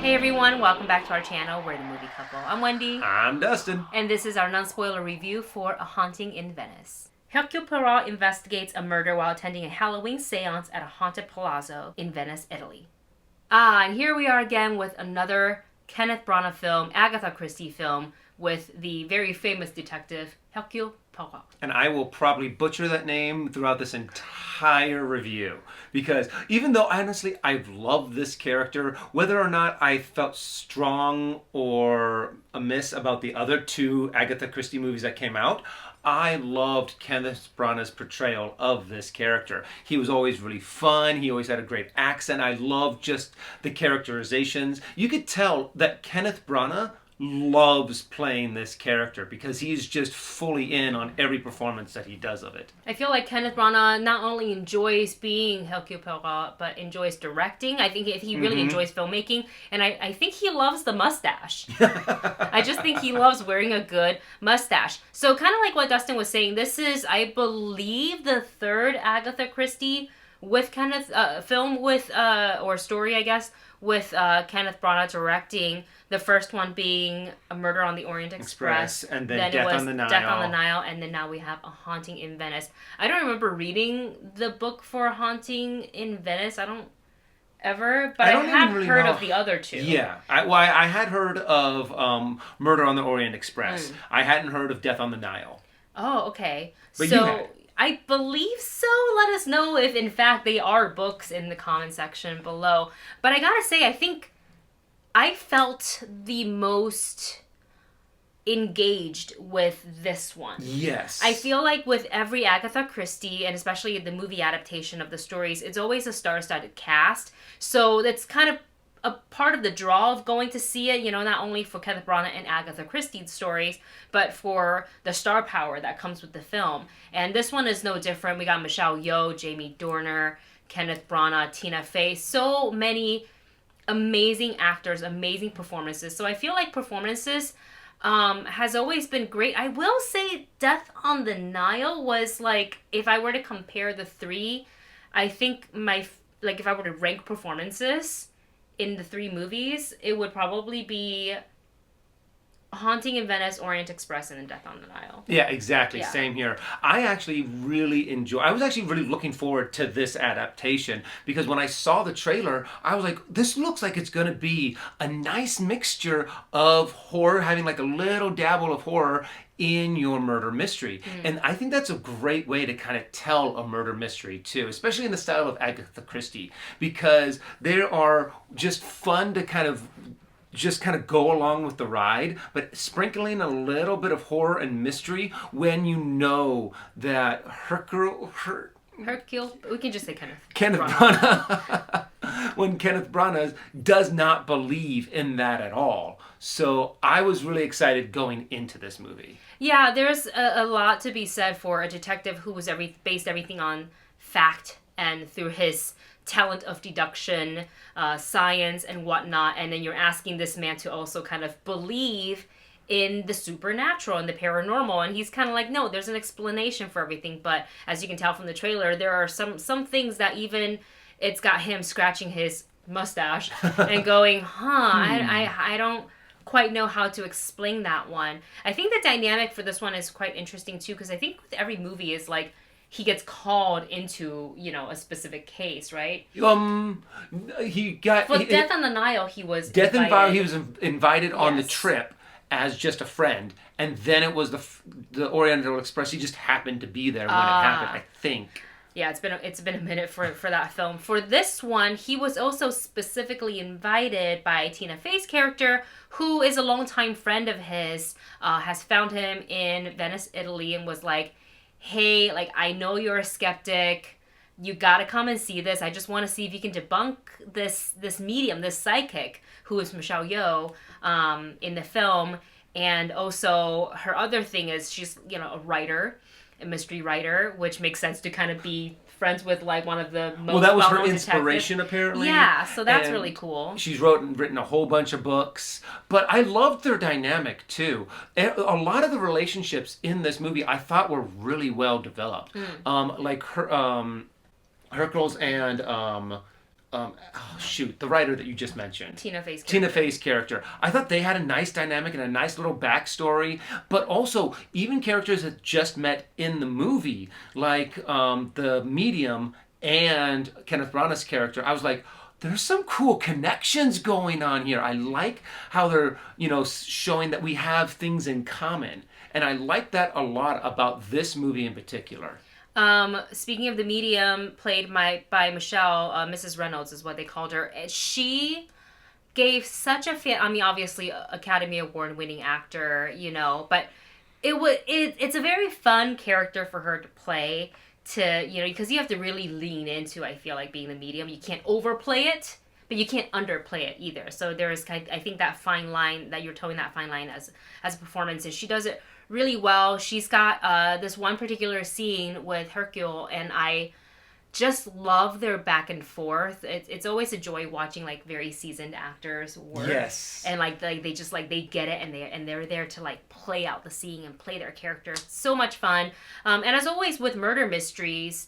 Hey everyone, welcome back to our channel. We're the Movie Couple. I'm Wendy. I'm Dustin. And this is our non-spoiler review for A Haunting in Venice. Hercule Poirot investigates a murder while attending a Halloween seance at a haunted palazzo in Venice, Italy. And here we are again with another Kenneth Branagh film, Agatha Christie film, with the very famous detective Hercule Poirot. And I will probably butcher that name throughout this entire review. Because even though, honestly, I've loved this character, whether or not I felt strong or amiss about the other two Agatha Christie movies that came out, I loved Kenneth Branagh's portrayal of this character. He was always really fun. He always had a great accent. I loved just the characterizations. You could tell that Kenneth Branagh loves playing this character because he's just fully in on every performance that he does of it. I feel like Kenneth Branagh not only enjoys being Hercule Poirot, but enjoys directing. I think he really enjoys filmmaking, and I think he loves the mustache. I just think he loves wearing a good mustache. So kind of like what Dustin was saying, this is, I believe, the third Agatha Christie with Kenneth film with or story, I guess, with Kenneth Branagh directing. The first one being A Murder on the Orient Express, and then Death on the Nile. Death on the Nile, and then now we have A Haunting in Venice. I don't remember reading the book for A Haunting in Venice. I don't ever, but I have really heard of the other two. Yeah, I had heard of Murder on the Orient Express. I hadn't heard of Death on the Nile. Oh, okay. But so you had. I believe so. Let us know if, in fact, they are books in the comment section below. But I gotta say, I think I felt the most engaged with this one. Yes. I feel like with every Agatha Christie, and especially the movie adaptation of the stories, it's always a star-studded cast. So that's kind of a part of the draw of going to see it, you know, not only for Kenneth Branagh and Agatha Christie's stories, but for the star power that comes with the film. And this one is no different. We got Michelle Yeoh, Jamie Dornan, Kenneth Branagh, Tina Fey, so many amazing actors, amazing performances. So I feel like performances has always been great. I will say Death on the Nile was like, if I were to compare the three, I think if I were to rank performances in the three movies, it would probably be Haunting in Venice, Orient Express, and then Death on the Nile. Yeah, exactly. Yeah. Same here. I actually really I was actually really looking forward to this adaptation because when I saw the trailer, I was like, this looks like it's going to be a nice mixture of horror, having like a little dabble of horror in your murder mystery. And I think that's a great way to kind of tell a murder mystery too, especially in the style of Agatha Christie, because they are just fun to kind of go along with the ride, but sprinkling a little bit of horror and mystery when you know that Hercule, we can just say Kenneth Branagh. When Kenneth Branagh does not believe in that at all. So I was really excited going into this movie. Yeah, there's a lot to be said for a detective who was based everything on fact and through his talent of deduction, science, and whatnot, and then you're asking this man to also kind of believe in the supernatural and the paranormal, and he's kind of like, no, there's an explanation for everything. But as you can tell from the trailer, there are some things that even it's got him scratching his mustache and going, I don't quite know how to explain that one. I think the dynamic for this one is quite interesting too, because I think with every movie is like he gets called into, you know, a specific case, right? He got... For Death on the Nile, he was invited. He was invited on the trip as just a friend, and then it was the Oriental Express. He just happened to be there when it happened, I think. Yeah, it's been a minute for that film. For this one, he was also specifically invited by Tina Fey's character, who is a longtime friend of his, has found him in Venice, Italy, and was like, hey, like, I know you're a skeptic. You gotta come and see this. I just want to see if you can debunk this medium, this psychic, who is Michelle Yeoh in the film. And also, her other thing is she's, you know, a writer, a mystery writer, which makes sense to kind of be friends with like one of the most that was her well-known inspiration detectives. apparently. Yeah, so that's really cool. She's written a whole bunch of books, but I loved their dynamic too. A lot of the relationships in this movie I thought were really well developed. Like Hercules and the writer that you just mentioned. Tina Fey's character. I thought they had a nice dynamic and a nice little backstory, but also even characters that just met in the movie, like the medium and Kenneth Branagh's character. I was like, there's some cool connections going on here. I like how they're, showing that we have things in common. And I like that a lot about this movie in particular. Speaking of the medium, played by Michelle, Mrs. Reynolds is what they called her. She gave such a obviously Academy Award winning actor, but it's a very fun character for her to play. Because you have to really lean into, I feel like, being the medium. You can't overplay it, but you can't underplay it either. So there's I think that fine line, that you're towing that fine line as a performance, and she does it really well. She's got this one particular scene with Hercule, and I just love their back and forth. It's always a joy watching like very seasoned actors work. Yes. And they just they get it, and they're there to like play out the scene and play their character. It's so much fun. And as always with murder mysteries,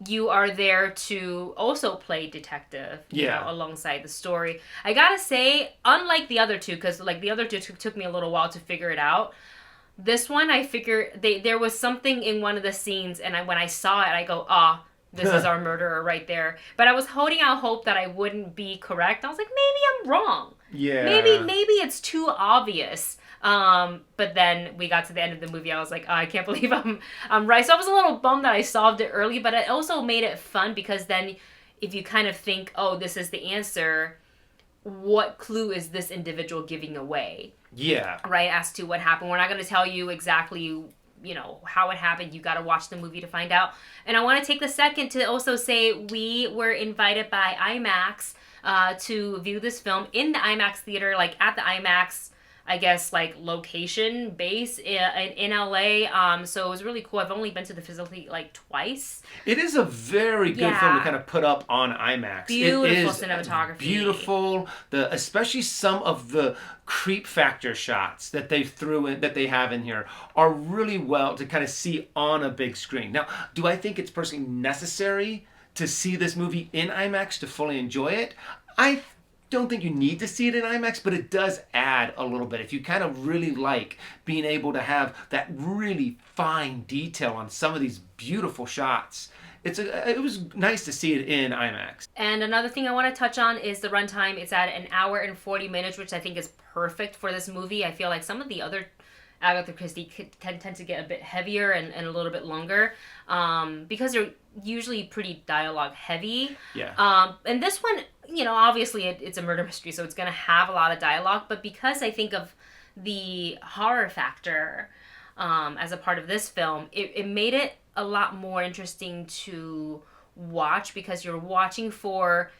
you are there to also play detective, alongside the story. I gotta say, unlike the other two, because like the other two took me a little while to figure it out. This one, I figured there was something in one of the scenes, and when I saw it, I go, this is our murderer right there. But I was holding out hope that I wouldn't be correct. I was like, maybe I'm wrong. Yeah. Maybe it's too obvious. But then we got to the end of the movie. I was like, I can't believe I'm right. So I was a little bummed that I solved it early, but it also made it fun because then if you kind of think, this is the answer, what clue is this individual giving away? Yeah. Right, as to what happened. We're not going to tell you exactly how it happened. You got to watch the movie to find out. And I want to take the second to also say we were invited by IMAX to view this film in the IMAX theater, like at the IMAX, I guess, like location base in LA. So it was really cool. I've only been to the facility like twice. It is a very good film to kind of put up on IMAX. Beautiful cinematography. Beautiful. Especially some of the creep factor shots that they have in here are really well to kind of see on a big screen. Now, do I think it's personally necessary to see this movie in IMAX to fully enjoy it? I don't think you need to see it in IMAX, but it does add a little bit. If you kind of really like being able to have that really fine detail on some of these beautiful shots, it was nice to see it in IMAX. And another thing I want to touch on is the runtime. It's at 1 hour and 40 minutes, which I think is perfect for this movie. I feel like some of the other Agatha Christie tend to get a bit heavier and a little bit longer because they're usually pretty dialogue heavy. Yeah. And this one, obviously it's a murder mystery, so it's going to have a lot of dialogue. But because I think of the horror factor as a part of this film, it made it a lot more interesting to watch because you're watching for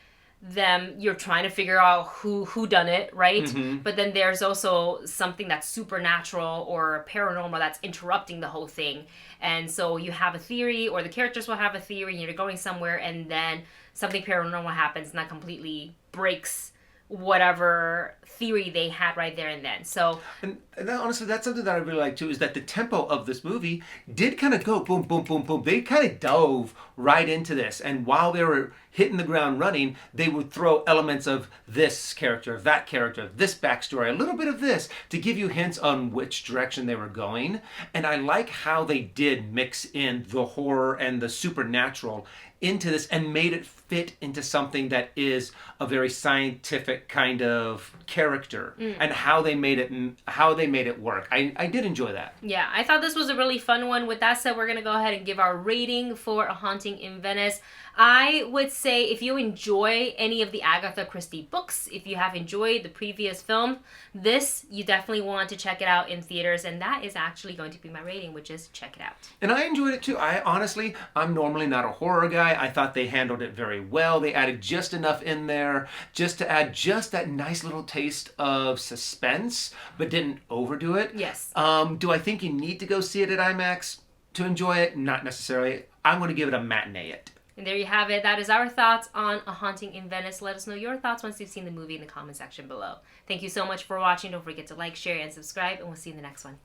them, you're trying to figure out who done it, right? Mm-hmm. But then there's also something that's supernatural or paranormal that's interrupting the whole thing. And so you have a theory, or the characters will have a theory, and you're going somewhere, and then something paranormal happens, and that completely breaks whatever theory they had right there and then. So, and honestly, that's something that I really like too, is that the tempo of this movie did kind of go boom, boom, boom, boom. They kind of dove right into this, and while they were hitting the ground running, they would throw elements of this character, that character, this backstory, a little bit of this, to give you hints on which direction they were going. And I like how they did mix in the horror and the supernatural into this and made it fit into something that is a very scientific kind of character, and how they made it work. I did enjoy that. Yeah, I thought this was a really fun one. With that said, we're going to go ahead and give our rating for A Haunting in Venice. I would say if you enjoy any of the Agatha Christie books, if you have enjoyed the previous film, this, you definitely want to check it out in theaters, and that is actually going to be my rating, which is check it out. And I enjoyed it too. I'm normally not a horror guy. I thought they handled it very well. They added just enough in there just to add just that nice little taste of suspense, but didn't overdo it. Yes. Do I think you need to go see it at IMAX to enjoy it? Not necessarily. I'm going to give it a matinee it. And there you have it. That is our thoughts on A Haunting in Venice. Let us know your thoughts once you've seen the movie in the comment section below. Thank you so much for watching. Don't forget to like, share, and subscribe, and we'll see you in the next one.